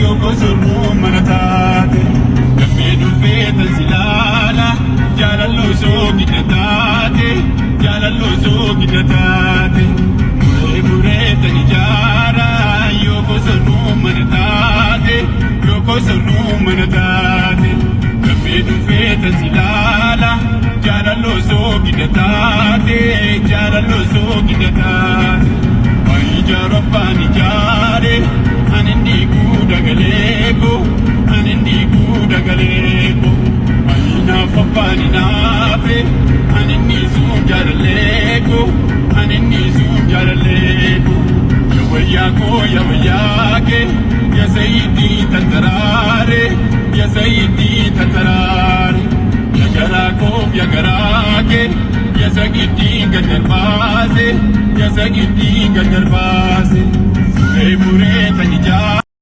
yoko sunu manatate Gamedu feta silala Jalallo so gidatate Jalallo so gidatate Mure mure tanijara Yoko sunu manatate Yoko sunu manatate Gamedu feta silala Jalallo so gidatate Jalallo so gidatate Jarabani jare anindi kuda galeko anindi kuda galeko aina fapani nafe anindi zum jaraleko anindi zum jaraleko yawayake ya sayyidi tatarare ya garako ya garake ya sagiti ganarbase ya sagiti ganarbase mure tanija